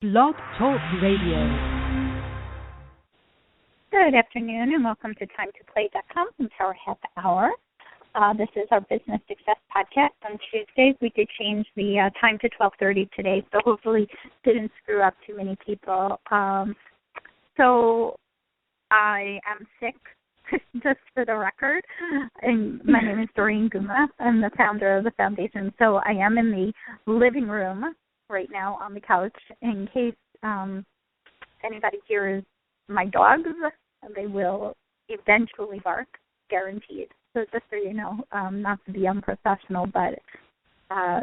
Blog Talk Radio. Good afternoon and welcome to TimeToPlay.com from Power Half Hour. This is our Business Success Podcast. On Tuesdays, we did change the time to 12:30 today, so hopefully didn't screw up too many people. So I am sick, just for the record, and my name is Doreen Guma. I'm the founder of the foundation, so I am in the living room right now on the couch in case anybody hears my dogs. They will eventually bark, guaranteed. So just so you know, not to be unprofessional, but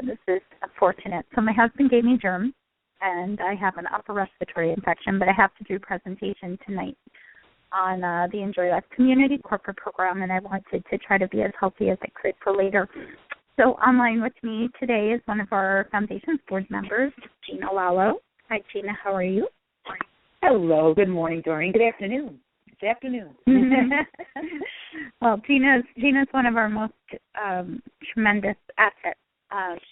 this is unfortunate. So my husband gave me germs, and I have an upper respiratory infection, but I have to do a presentation tonight on the Enjoy Life Community corporate program, and I wanted to try to be as healthy as I could for later. So online with me today is one of our Foundation's board members, Gina Lollo. Hi, Gina. How are you? Hello. Good morning, Doreen. Good afternoon. Good afternoon. Well, Gina's one of our most tremendous assets.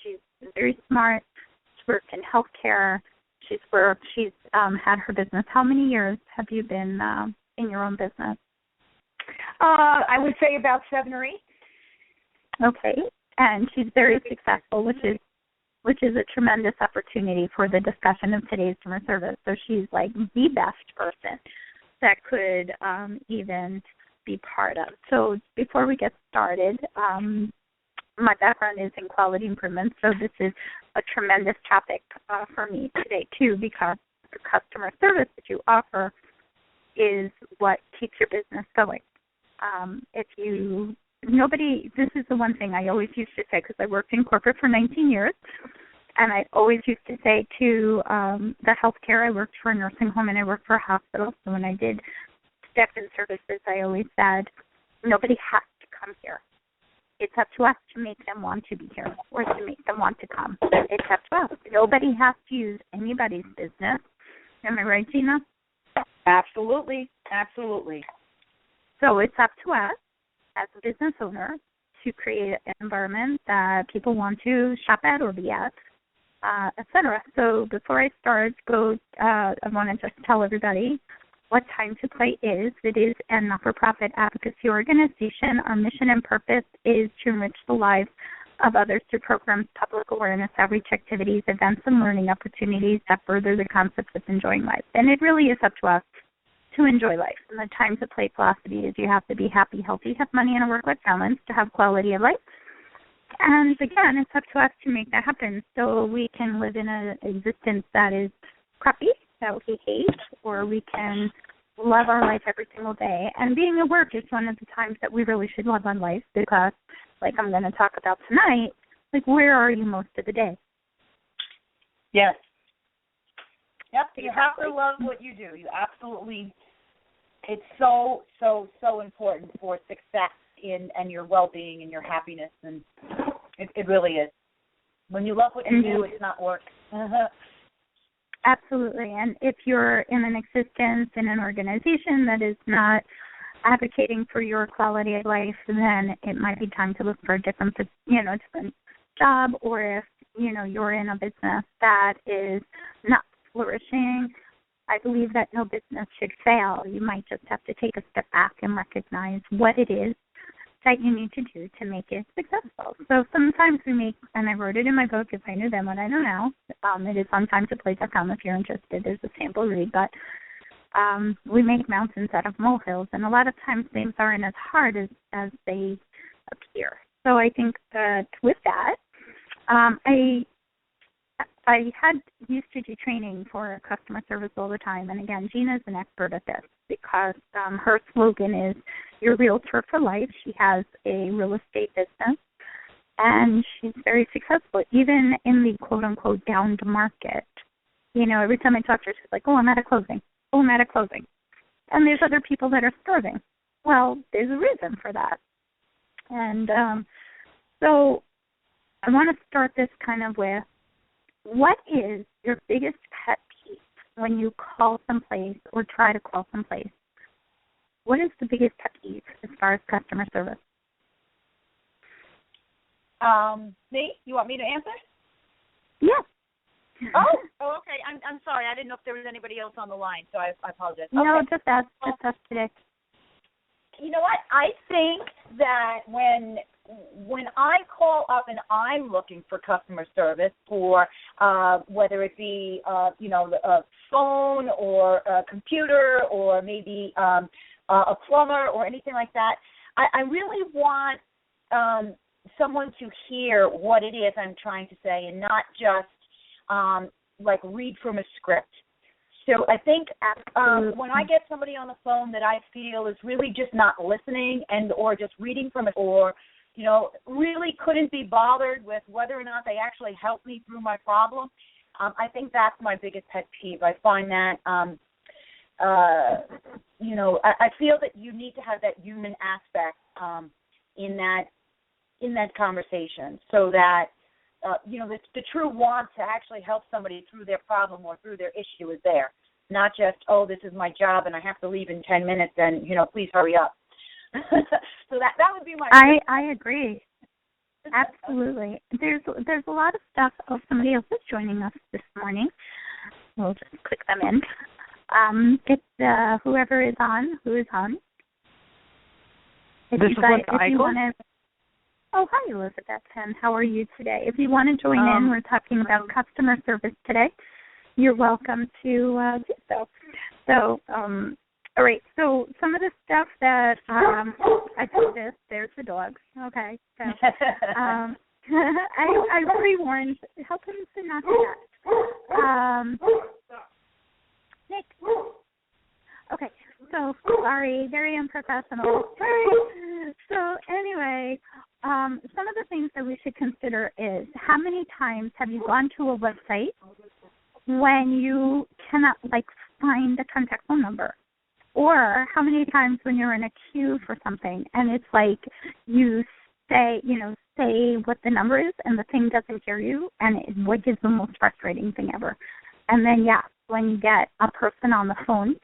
She's very smart. She's worked in healthcare. She's had her business. How many years have you been in your own business? I would say about 7 or 8. Okay. And she's very successful, which is a tremendous opportunity for the discussion of today's customer service. So she's like the best person that could even be part of. So before we get started, my background is in quality improvement, so this is a tremendous topic for me today too, because the customer service that you offer is what keeps your business going. This is the one thing I always used to say, because I worked in corporate for 19 years, and I always used to say to the healthcare, I worked for a nursing home and I worked for a hospital, so when I did step-in services, I always said, nobody has to come here. It's up to us to make them want to be here or to make them want to come. It's up to us. Nobody has to use anybody's business. Am I right, Gina? Absolutely. Absolutely. So it's up to us as a business owner to create an environment that people want to shop at or be at, etc. So before I start, I want to just tell everybody what Time to Play is. It is a not-for-profit advocacy organization. Our mission and purpose is to enrich the lives of others through programs, public awareness, outreach activities, events, and learning opportunities that further the concept of enjoying life. And it really is up to us to enjoy life. And the Time to Play philosophy is you have to be happy, healthy, have money, and a work-life balance to have quality of life. And again, it's up to us to make that happen so we can live in an existence that is crappy, that we hate, or we can love our life every single day. And being at work is one of the times that we really should love our life, because, like I'm going to talk about tonight, like, where are you most of the day? Yes. Yep. You have to love what you do. You absolutely. It's so, so, so important for success and your well-being and your happiness, and it really is. When you love what you do, it's not work. Absolutely. And if you're in an existence, in an organization that is not advocating for your quality of life, then it might be time to look for a different job, or if, you're in a business that is not flourishing, I believe that no business should fail. You might just have to take a step back and recognize what it is that you need to do to make it successful. So sometimes we make, and I wrote it in my book, If I Knew Then What I Know Now. It is on timetoplay.com if you're interested. There's a sample read, but we make mountains out of molehills, and a lot of times things aren't as hard as they appear. So I think that with that, I used to do training for customer service all the time, and again, Gina's an expert at this because her slogan is "Your Realtor for Life." She has a real estate business, and she's very successful, even in the quote-unquote down market. Every time I talk to her, she's like, "Oh, I'm at a closing. Oh, I'm at a closing." And there's other people that are starving. Well, there's a reason for that. And so I want to start this kind of with, what is your biggest pet peeve when you call someplace or try to call someplace? What is the biggest pet peeve as far as customer service? Me? You want me to answer? Yeah. Oh, okay. I'm sorry. I didn't know if there was anybody else on the line, so I apologize. No, Okay. just us today. You know what? I think that when I call up and I'm looking for customer service for whether it be a phone or a computer or maybe a plumber or anything like that, I really want someone to hear what it is I'm trying to say and not just read from a script. So I think when I get somebody on the phone that I feel is really just not listening and or just reading from it or, really couldn't be bothered with whether or not they actually help me through my problem, I think that's my biggest pet peeve. I find that, I feel that you need to have that human aspect in that conversation so that, the true want to actually help somebody through their problem or through their issue is there. Not just, this is my job and I have to leave in 10 minutes and, please hurry up. So that would be my... I agree. Absolutely. There's a lot of stuff. Oh, somebody else is joining us this morning. We'll just click them in. It's whoever is on, who is on. If this you is guys, Linda if you want to... Oh, hi, Elizabeth. And how are you today? If you want to join in, we're talking about customer service today. You're welcome to do so. So, all right. So some of the stuff that I do this. There's the dogs. Okay. So I pre-warned. Help him to not do that. Nick. Okay. So sorry, very unprofessional. So anyway. Some of the things that we should consider is how many times have you gone to a website when you cannot, find the contact phone number? Or how many times when you're in a queue for something and it's you say what the number is and the thing doesn't hear you, and what is the most frustrating thing ever. And then, when you get a person on the phone,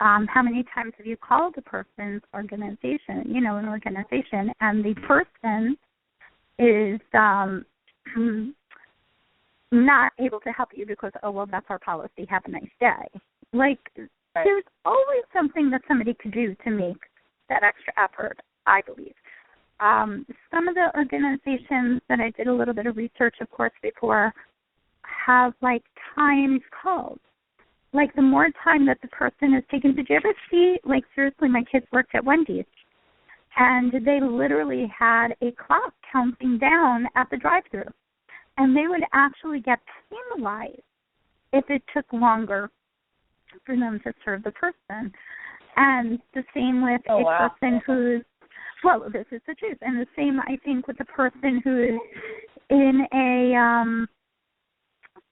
how many times have you called a person's organization, an organization, and the person is not able to help you because, that's our policy, have a nice day. There's always something that somebody could do to make that extra effort, I believe. Some of the organizations that I did a little bit of research, of course, before, have, timed calls. The more time that the person is taking. Did you ever see, seriously, my kids worked at Wendy's, and they literally had a clock counting down at the drive-thru, and they would actually get penalized if it took longer for them to serve the person. And the same with person who's, this is the truth, and the same, I think, with the person who is in a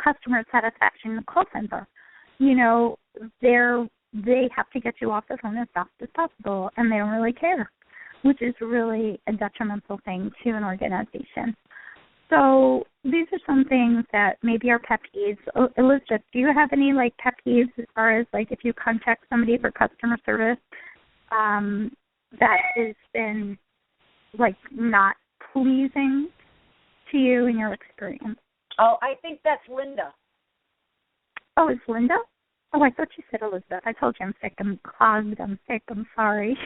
customer satisfaction call center. They have to get you off the phone as fast as possible, and they don't really care, which is really a detrimental thing to an organization. So these are some things that maybe are pet peeves. Elizabeth, do you have any pet peeves as far as if you contact somebody for customer service that has been not pleasing to you in your experience? Oh, I think that's Linda. Oh, it's Linda? Oh, I thought you said Elizabeth. I told you I'm sick. I'm clogged. I'm sick. I'm sorry.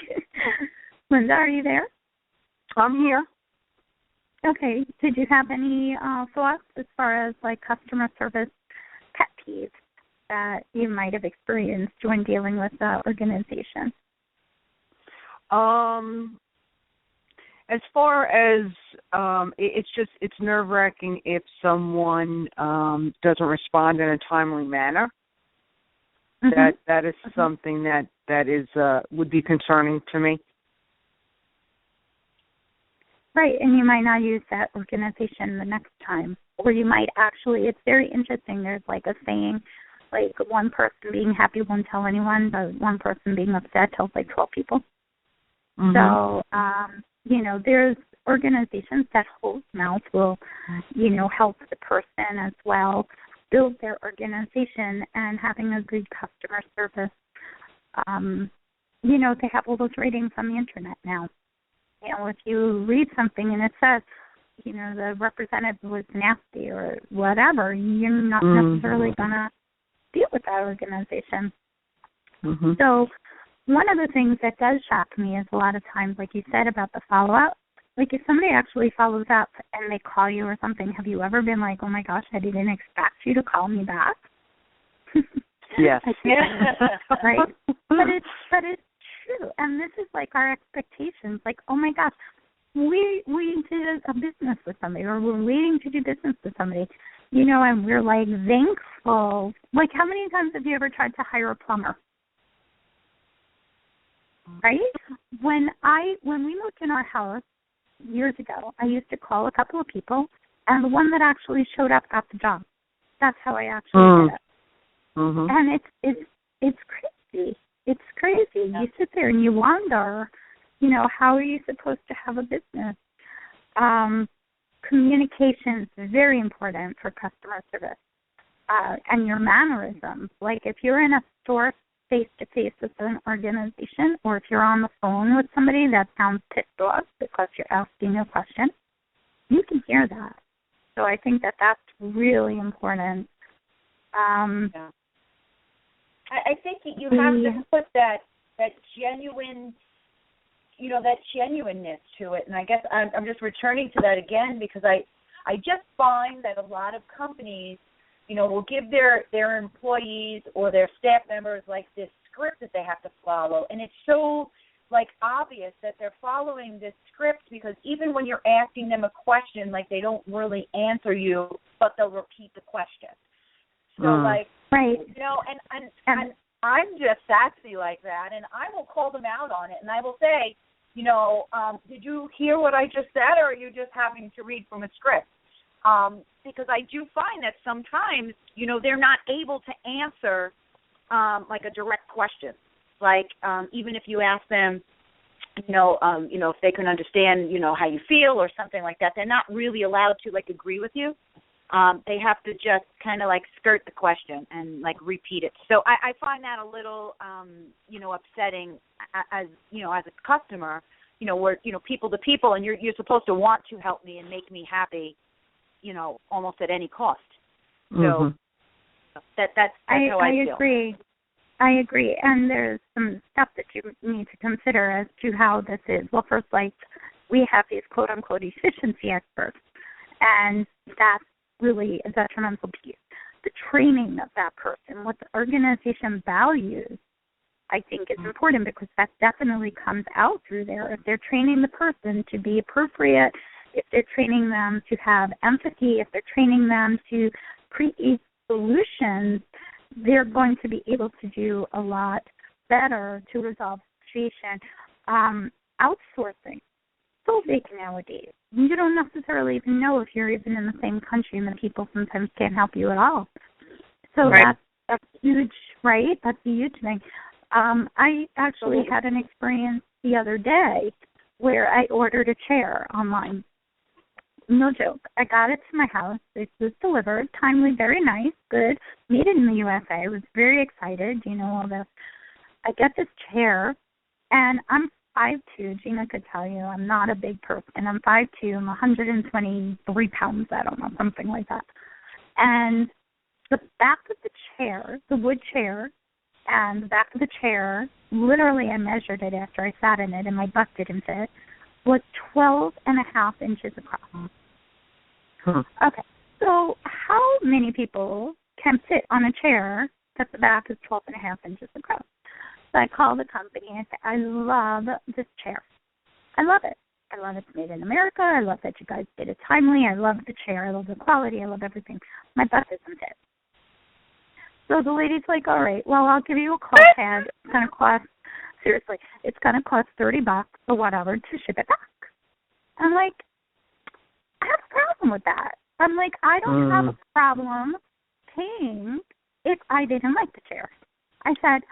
Linda, are you there? I'm here. Okay. Did you have any thoughts as far as customer service pet peeves that you might have experienced when dealing with the organization? As far as it's nerve-wracking if someone doesn't respond in a timely manner. Mm-hmm. That is something that is would be concerning to me. Right, and you might not use that organization the next time, or you might actually. It's very interesting. There's a saying, one person being happy won't tell anyone, but one person being upset tells 12 people. Mm-hmm. So. There's organizations that whose mouth will, help the person as well build their organization, and having a good customer service. They have all those ratings on the internet now. If you read something and it says, the representative was nasty or whatever, you're not necessarily going to deal with that organization. Mm-hmm. So one of the things that does shock me is a lot of times, like you said about the follow-up, like if somebody actually follows up and they call you or something, have you ever been like, oh my gosh, I didn't expect you to call me back? Yes. Right? But it's true. And this is like our expectations. Like, oh my gosh, we did a business with somebody, or we're waiting to do business with somebody, and we're like thankful. Like, how many times have you ever tried to hire a plumber? Right? When we moved in our house years ago, I used to call a couple of people, and the one that actually showed up got the job. That's how I actually did it. Mm-hmm. And it's crazy. It's crazy. Yeah. You sit there and you wonder, how are you supposed to have a business? Communication is very important for customer service, and your mannerisms. Like if you're in a store face-to-face with an organization, or if you're on the phone with somebody that sounds pissed off because you're asking a question, you can hear that. So I think that that's really important. Yeah. I think you have to put that genuine, that genuineness to it. And I guess I'm just returning to that again because I just find that a lot of companies, will give their employees or their staff members like this script that they have to follow. And it's so obvious that they're following this script because even when you're asking them a question, they don't really answer you, but they'll repeat the question. So right. And I'm just sassy like that, and I will call them out on it, and I will say, did you hear what I just said, or are you just having to read from a script? Because I do find that sometimes, they're not able to answer a direct question. Even if you ask them, if they can understand, how you feel or something like that, they're not really allowed to agree with you. They have to just kind of skirt the question and repeat it. So I find that a little, upsetting as a customer, where, people to people, and you're supposed to want to help me and make me happy, almost at any cost. So that's how I feel. I agree. And there's some stuff that you need to consider as to how this is. Well, first, we have these quote-unquote efficiency experts, and that's really a detrimental piece. The training of that person, what the organization values, I think is important because that definitely comes out through there. If they're training the person to be appropriate, if they're training them to have empathy, if they're training them to create solutions, they're going to be able to do a lot better to resolve the situation. Outsourcing. So big nowadays. You don't necessarily even know if you're even in the same country, and the people sometimes can't help you at all. So right. that's huge, right? That's a huge thing. I actually had an experience the other day where I ordered a chair online. No joke. I got it to my house. It was delivered, timely, very nice, good, made in the USA. I was very excited, all this. I get this chair, and I'm 5'2", Gina could tell you. I'm not a big person. I'm 5'2", I'm 123 pounds, I don't know, something like that. And the back of the chair, the wood chair, and the back of the chair, literally I measured it after I sat in it, and my butt didn't fit, was 12 and a half inches across. Okay, so how many people can sit on a chair that the back is 12 and a half inches across? So I call the company and I say, I love this chair. I love it. I love it's made in America. I love that you guys did it timely. I love the chair. I love the quality. I love everything. My butt doesn't fit. So the lady's like, all right, well, I'll give you a call tag. It's going to cost, seriously, it's going to cost $30 or whatever to ship it back. I'm like, I have a problem with that. I'm like, I don't have a problem paying if I didn't like the chair. I said,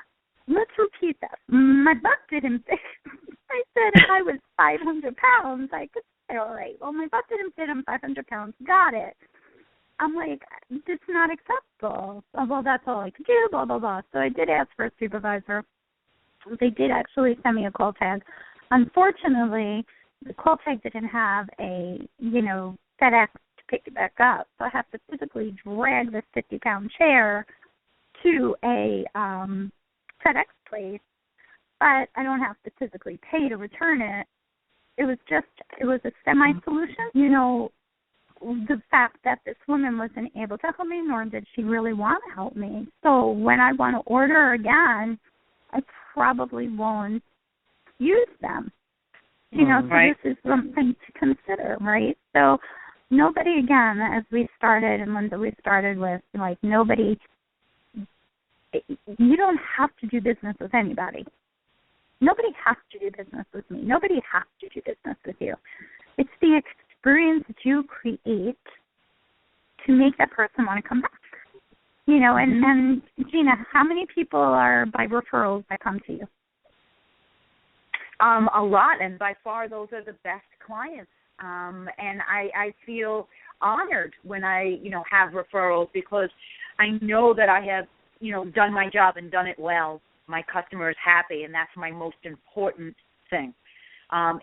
let's repeat that. My butt didn't fit. I said if I was 500 pounds, I could say, all right, well, my butt didn't fit. I'm 500 pounds. Got it. I'm like, it's not acceptable. Oh, well, that's all I could do, blah, blah, blah. So I did ask for a supervisor. They did actually send me a call tag. Unfortunately, the call tag didn't have a, FedEx to pick it back up. So I have to physically drag this 50-pound chair to a FedEx place, but I don't have to physically pay to return it. It was a semi-solution. The fact that this woman wasn't able to help me, nor did she really want to help me. So when I want to order again, I probably won't use them. So right. This is something to consider, right? So nobody, again, as we started, and Linda, we started with, nobody, you don't have to do business with anybody. Nobody has to do business with me. Nobody has to do business with you. It's the experience that you create to make that person want to come back. And Gina, how many people are by referrals that come to you? A lot, and by far those are the best clients. And I feel honored when I, have referrals, because I know that I have, done my job and done it well. My customer is happy, and that's my most important thing.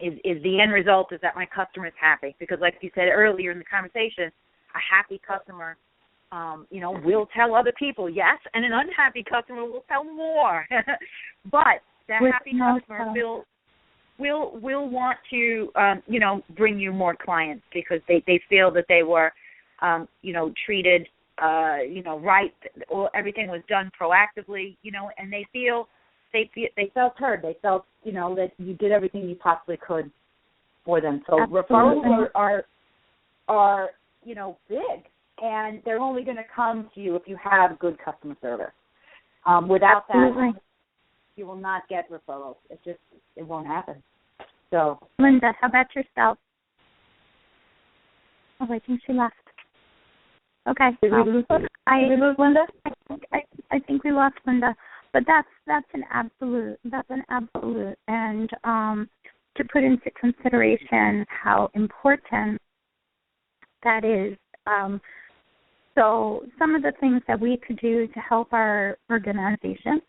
Is the end result is that my customer is happy, because like you said earlier in the conversation, a happy customer, will tell other people, yes, and an unhappy customer will tell more. But that happy customer will want to, bring you more clients, because they feel that they were, treated, right, or everything was done proactively, and they felt heard. They felt, that you did everything you possibly could for them. So referrals are big, and they're only going to come to you if you have good customer service. Without that, you will not get referrals. It won't happen. So, Linda, how about yourself? Oh, I think she left. Okay. Did we lose Linda? I think we lost Linda, but that's an absolute, and to put into consideration how important that is. So some of the things that we could do to help our organization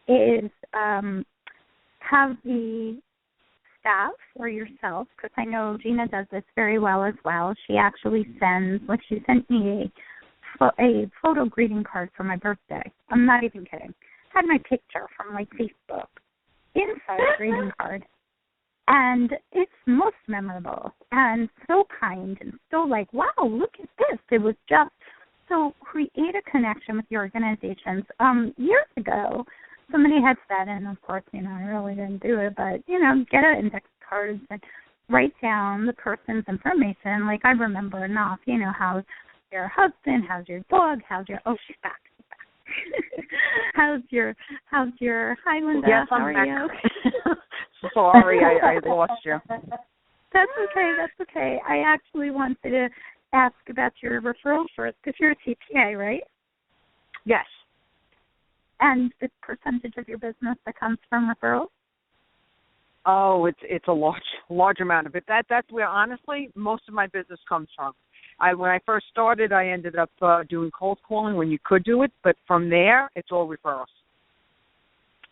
is have the staff or yourself, because I know Gina does this very well as well. She actually she sent me a photo greeting card for my birthday. I'm not even kidding. Had my picture from Facebook inside the greeting card. And it's most memorable and so kind and so wow, look at this. It was just, so create a connection with your organizations. Years ago, somebody had said, and of course, I really didn't do it, but, get an index card and write down the person's information. I remember enough, how's your husband, how's your dog, she's back. How's your, hi Linda, yes, how I'm are back. you? Sorry, I lost you. That's okay. I actually wanted to ask about your referral first, because you're a CPA, right? Yes. And the percentage of your business that comes from referrals? Oh, it's a large amount of it. That's where, honestly, most of my business comes from. When I first started, I ended up doing cold calling when you could do it, but from there, it's all referrals.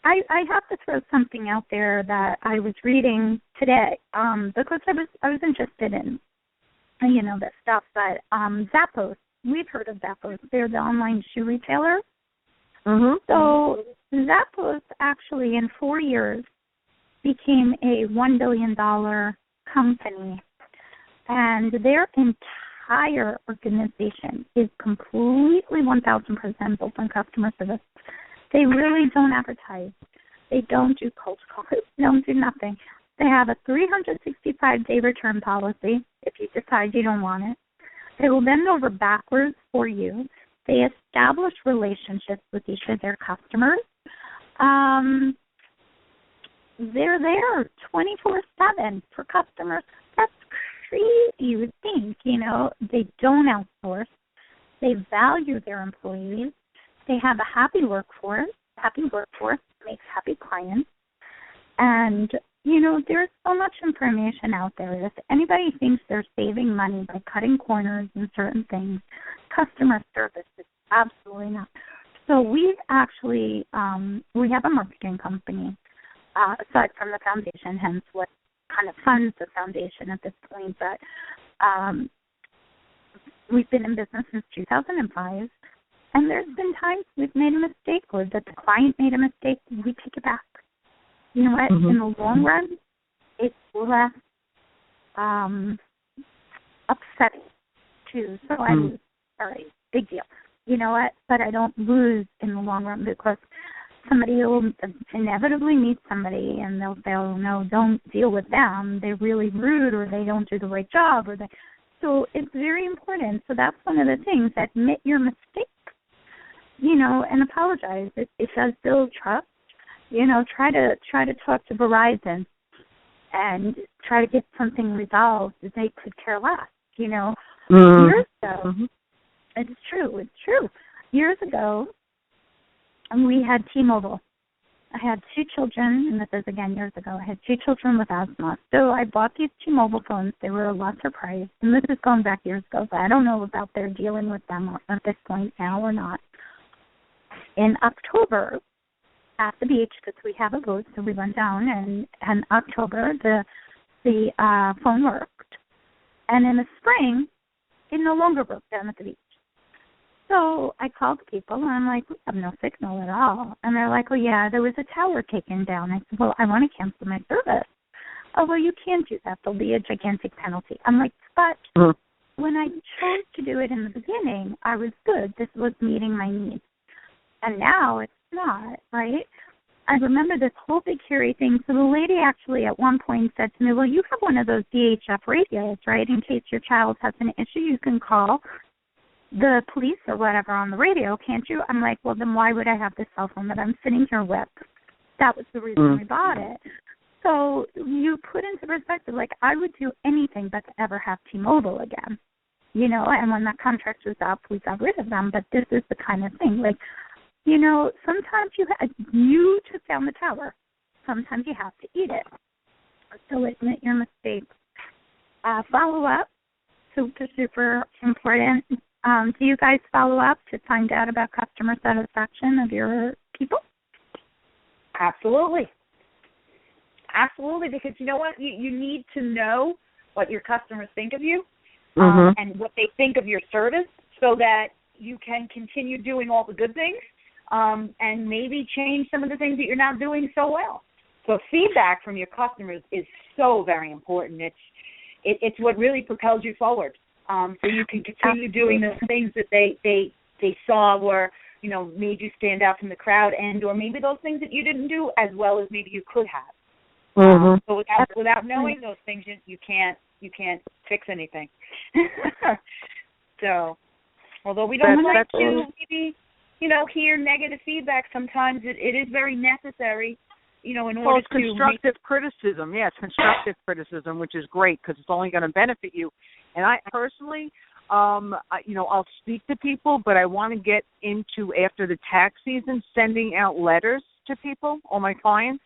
I have to throw something out there that I was reading today, because I was interested in, this stuff. But Zappos, we've heard of Zappos. They're the online shoe retailer. Mm-hmm. So Zappos actually in 4 years became a $1 billion company, and their entire organization is completely 1,000% built on customer service. They really don't advertise. They don't do cold calls. They don't do nothing. They have a 365-day return policy if you decide you don't want it. They will bend over backwards for you. They establish relationships with each of their customers. They're there 24/7 for customers. That's crazy, you would think. They don't outsource. They value their employees. They have a happy workforce. Happy workforce makes happy clients. And, there's so much information out there. If anybody thinks they're saving money by cutting corners in certain things, customer service is absolutely not. So we've actually, we have a marketing company, aside from the foundation, hence what kind of funds the foundation at this point. But we've been in business since 2005, and there's been times we've made a mistake or that the client made a mistake. We take it back. You know what? In the long run, it's less upsetting too. So I lose. All right, big deal. You know what? But I don't lose in the long run because somebody will inevitably meet somebody and they'll say, oh, no, don't deal with them. They're really rude or they don't do the right job. So it's very important. So that's one of the things. Admit your mistake, and apologize. It does build trust. Try to talk to Verizon and try to get something resolved that they could care less, Years ago, it's true. Years ago, we had T-Mobile. I had 2 children, and this is, again, years ago. I had 2 children with asthma. So I bought these T-Mobile phones. They were a lesser price, and this is going back years ago, but I don't know about their dealing with them at this point now or not. In October, at the beach, because we have a boat, so we went down, and in October, the phone worked. And in the spring, it no longer worked down at the beach. So I called people, and I'm like, we have no signal at all. And they're like, well, yeah, there was a tower taken down. I said, well, I want to cancel my service. Oh, well, you can't do that. There'll be a gigantic penalty. I'm like, but when I chose to do it in the beginning, I was good. This was meeting my needs. And now it's not, right? I remember this whole big hairy thing. So the lady actually at one point said to me, well, you have one of those DHF radios, right? In case your child has an issue, you can call the police or whatever on the radio, can't you? I'm like, well, then why would I have this cell phone that I'm sitting here with? That was the reason we bought it. So you put into perspective, like, I would do anything but to ever have T-Mobile again, and when that contract was up, we got rid of them. But this is the kind of thing, like, sometimes you took down the tower. Sometimes you have to eat it. So admit your mistake. Follow up, super important. Do you guys follow up to find out about customer satisfaction of your people? Absolutely, because you know what? You need to know what your customers think of you and what they think of your service so that you can continue doing all the good things and maybe change some of the things that you're not doing so well. So feedback from your customers is so very important. It's what really propels you forward. So you can continue doing those things that they saw were, made you stand out from the crowd, and or maybe those things that you didn't do as well as maybe you could have. So without knowing those things, you can't fix anything. So although we don't like to maybe hear negative feedback, sometimes it is very necessary. In order it's constructive criticism. Yeah, it's constructive criticism, which is great because it's only going to benefit you. And I personally, I'll speak to people, but I want to get into, after the tax season, sending out letters to people, all my clients,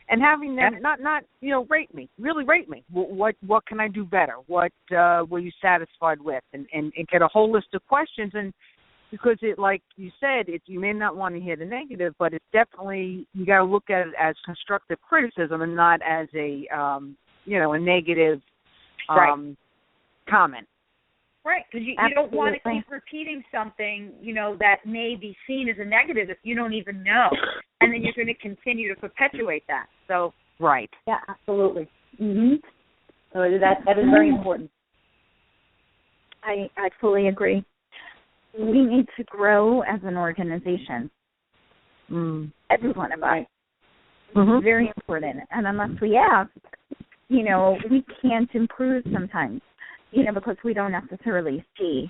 and having them not rate me, really rate me. What can I do better? What were you satisfied with? And get a whole list of questions. And because it, like you said, you may not want to hear the negative, but it's definitely, you got to look at it as constructive criticism and not as a negative comment. Right, because you don't want to keep repeating something, that may be seen as a negative if you don't even know, and then you're going to continue to perpetuate that. So right. Yeah, absolutely. So that is very important. I fully agree. We need to grow as an organization. Every one of us. It's very important. And unless we ask, we can't improve sometimes, because we don't necessarily see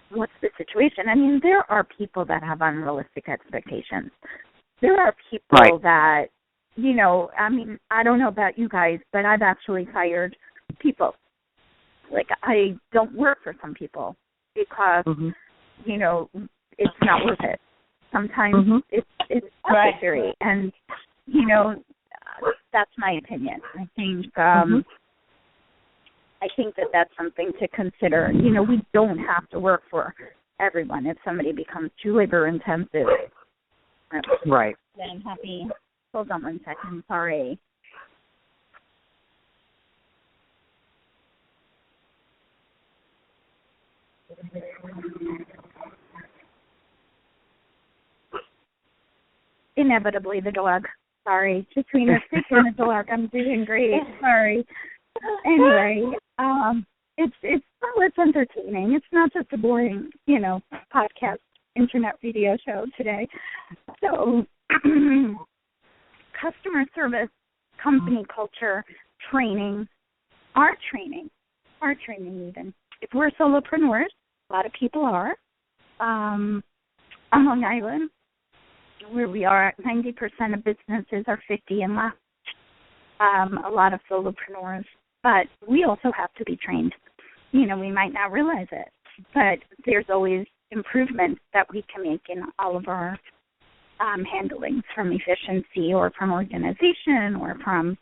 what's the situation. I mean, there are people that have unrealistic expectations. There are people that, I don't know about you guys, but I've actually fired people. Like, I don't work for some people because, it's not worth it. Sometimes it's necessary. And, that's my opinion. I think that's something to consider. We don't have to work for everyone. If somebody becomes too labor intensive. Right. Then I'm happy. Hold on one second. Sorry. Inevitably, the dog. Sorry. Between the stick and the dog, I'm doing great. Sorry. Anyway, it's entertaining. It's not just a boring, podcast, internet video show today. So, customer service, company culture, training, our training even. If we're solopreneurs, a lot of people are, on Long Island, where we are, 90% of businesses are 50 and less, a lot of solopreneurs. But we also have to be trained. We might not realize it, but there's always improvements that we can make in all of our handlings, from efficiency or from organization or from,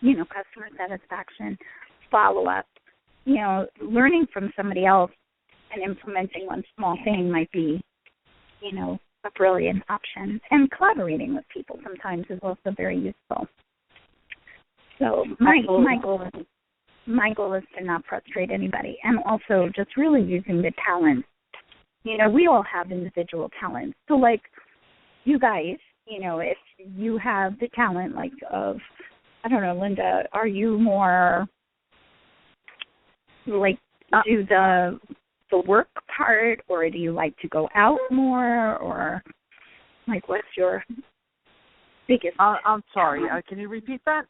customer satisfaction, follow-up. Learning from somebody else and implementing one small thing might be, a brilliant option. And collaborating with people sometimes is also very useful. So my goal is to not frustrate anybody, and also just really using the talents. We all have individual talents. So like you guys, if you have the talent of, I don't know, Linda, are you more do the work part, or do you like to go out more, or what's your biggest? I'm sorry. Can you repeat that?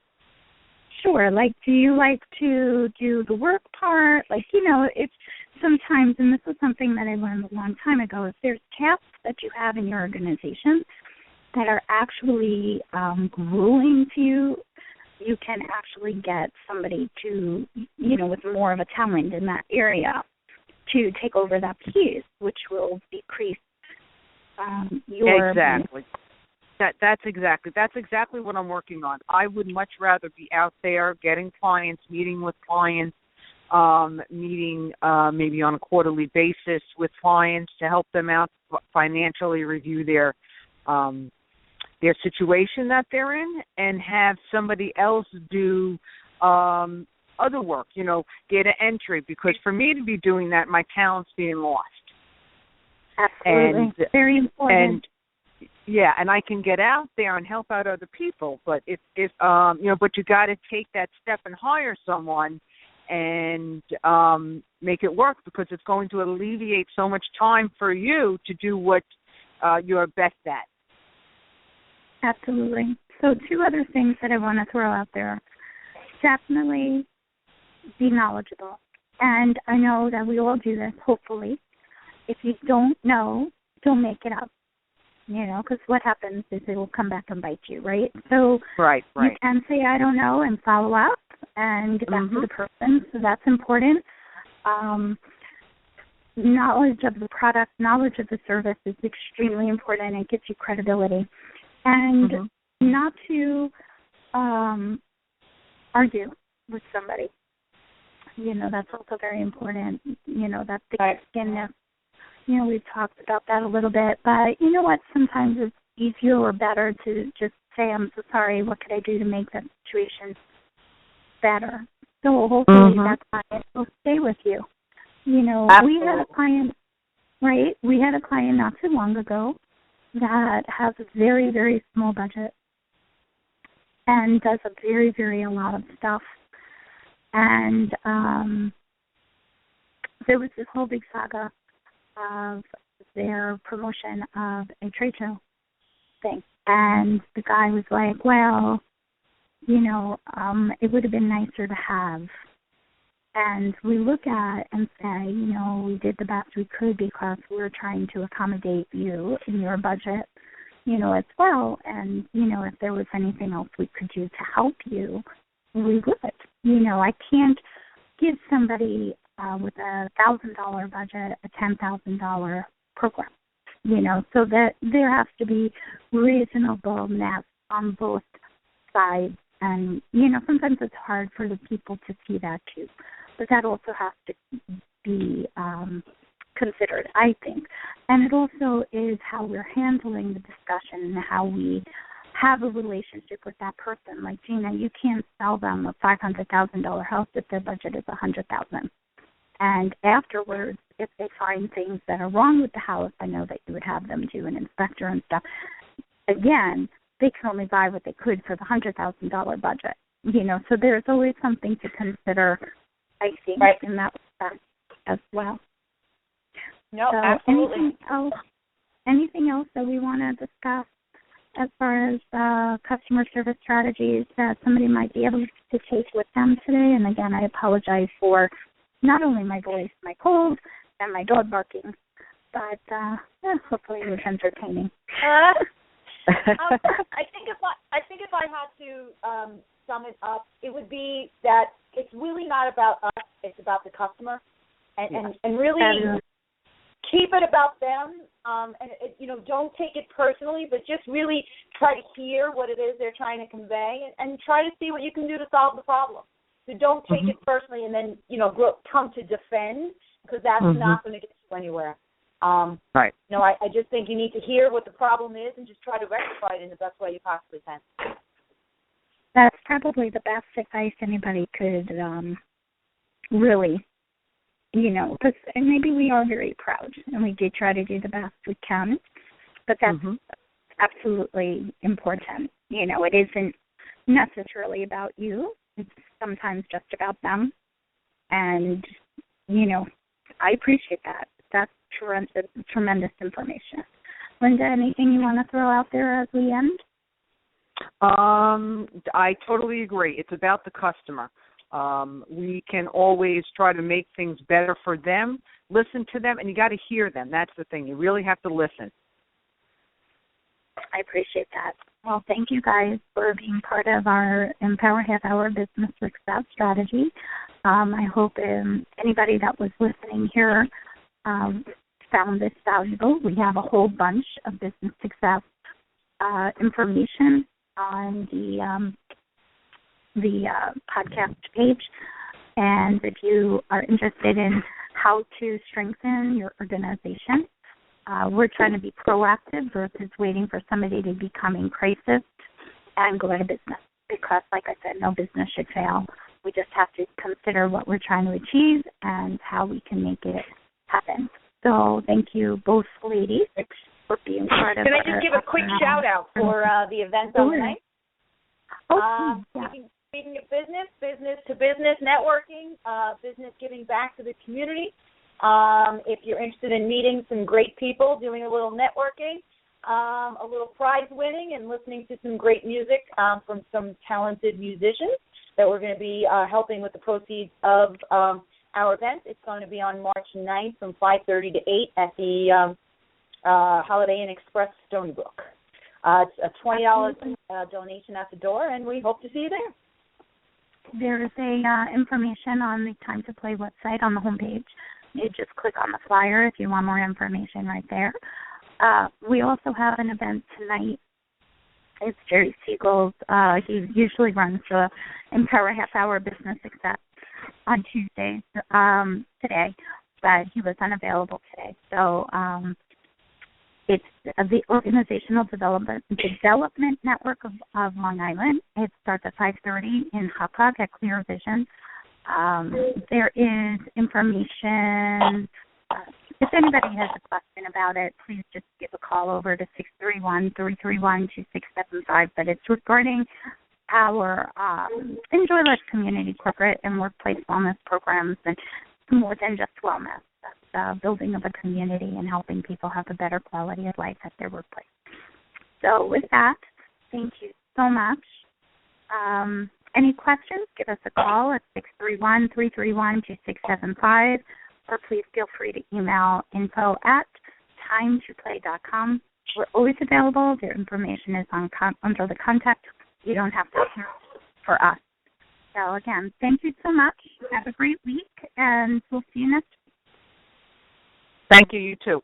Sure. Do you like to do the work part? If sometimes, and this was something that I learned a long time ago, if there's tasks that you have in your organization that are actually grueling to you, you can actually get somebody to, with more of a talent in that area to take over that piece, which will decrease your... Exactly. That's exactly what I'm working on. I would much rather be out there getting clients, meeting with clients, meeting maybe on a quarterly basis with clients to help them out financially, review their situation that they're in, and have somebody else do other work, data entry, because for me to be doing that, my talent's being lost. Absolutely. And, very important. And I can get out there and help out other people, but but you got to take that step and hire someone and make it work, because it's going to alleviate so much time for you to do what you're best at. Absolutely. So 2 other things that I want to throw out there. Definitely be knowledgeable. And I know that we all do this, hopefully. If you don't know, don't make it up. Because what happens is it will come back and bite you, right? So right. You can say, I don't know, and follow up and get back to the person. So that's important. Knowledge of the product, knowledge of the service is extremely important. It gives you credibility. And not to argue with somebody. That's also very important. That thick-skinnedness. We've talked about that a little bit. But you know what? Sometimes it's easier or better to just say, I'm so sorry. What could I do to make that situation better? So hopefully that client will stay with you. We had a client, right? We had a client not too long ago that has a very, very small budget and does a lot of stuff. And there was this whole big saga of their promotion of a trade show thing. And the guy was like, well, it would have been nicer to have. And we look at and say, we did the best we could because we're trying to accommodate you in your budget, as well. And, if there was anything else we could do to help you, we would. I can't give somebody with a $1,000 budget a $10,000 program, so that there has to be reasonableness on both sides. And, sometimes it's hard for the people to see that too. But that also has to be considered, I think. And it also is how we're handling the discussion and how we have a relationship with that person. Like, Gina, you can't sell them a $500,000 house if their budget is $100,000. And afterwards, if they find things that are wrong with the house, I know that you would have them do an inspector and stuff. Again, they can only buy what they could for the $100,000 budget. So there's always something to consider, I think, in that respect as well. No, so absolutely. Anything else that we want to discuss as far as customer service strategies that somebody might be able to take with them today? And again, I apologize for not only my voice, my cold, and my dog barking, but hopefully it was entertaining. I think if I had to sum it up, it would be that it's really not about us; it's about the customer, and really keep it about them. Don't take it personally, but just really try to hear what it is they're trying to convey, and try to see what you can do to solve the problem. So don't take it personally, and then come to defend, because that's not going to get you anywhere. Right. I just think you need to hear what the problem is and just try to rectify it in the best way you possibly can. That's probably the best advice anybody could really, because maybe we are very proud and we do try to do the best we can, but that's absolutely important. It isn't necessarily about you. It's sometimes just about them. And, I appreciate that. That's tremendous information. Linda, anything you want to throw out there as we end? I totally agree. It's about the customer. We can always try to make things better for them, listen to them, and you got to hear them. That's the thing. You really have to listen. I appreciate that. Well, thank you guys for being part of our Empower Half Hour Business Success Strategy. I hope anybody that was listening here found this valuable. We have a whole bunch of business success information on the podcast page. And if you are interested in how to strengthen your organization, we're trying to be proactive versus waiting for somebody to become in crisis and go out of business. Because, like I said, no business should fail. We just have to consider what we're trying to achieve and how we can make it happen. So thank you both ladies for being part of Can I just give a quick shout-out for the event on the night? Speaking of business-to-business networking, business giving back to the community. If you're interested in meeting some great people, doing a little networking, a little prize winning, and listening to some great music from some talented musicians that we're going to be helping with the proceeds of our event. It's going to be on March 9th from 5:30 to 8 at the Holiday Inn Express, Stony Brook. It's a $20 donation at the door, and we hope to see you there. There is information on the Time to Play website on the homepage. You just click on the flyer if you want more information right there. We also have an event tonight. It's Jerry Siegel's. He usually runs the Empower Half Hour Business Success on Tuesdays today, but he was unavailable today. So it's the Organizational Development Network of Long Island. It starts at 5:30 in Hopog at Clear Vision. There is information. If anybody has a question about it, please just give a call over to 631-331-2675. But it's regarding our Enjoy Life Community Corporate and Workplace Wellness programs, and more than just wellness. That's building of a community and helping people have a better quality of life at their workplace. So with that, thank you so much. Any questions, give us a call at 631-331-2675, or please feel free to email info@timetoplay.com. We're always available. Their information is under the contact. You don't have to search for us. So, again, thank you so much. Have a great week, and we'll see you next week. Thank you, you too.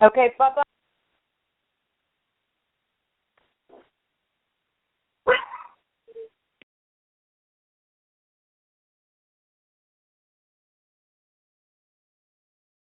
Okay, bye-bye.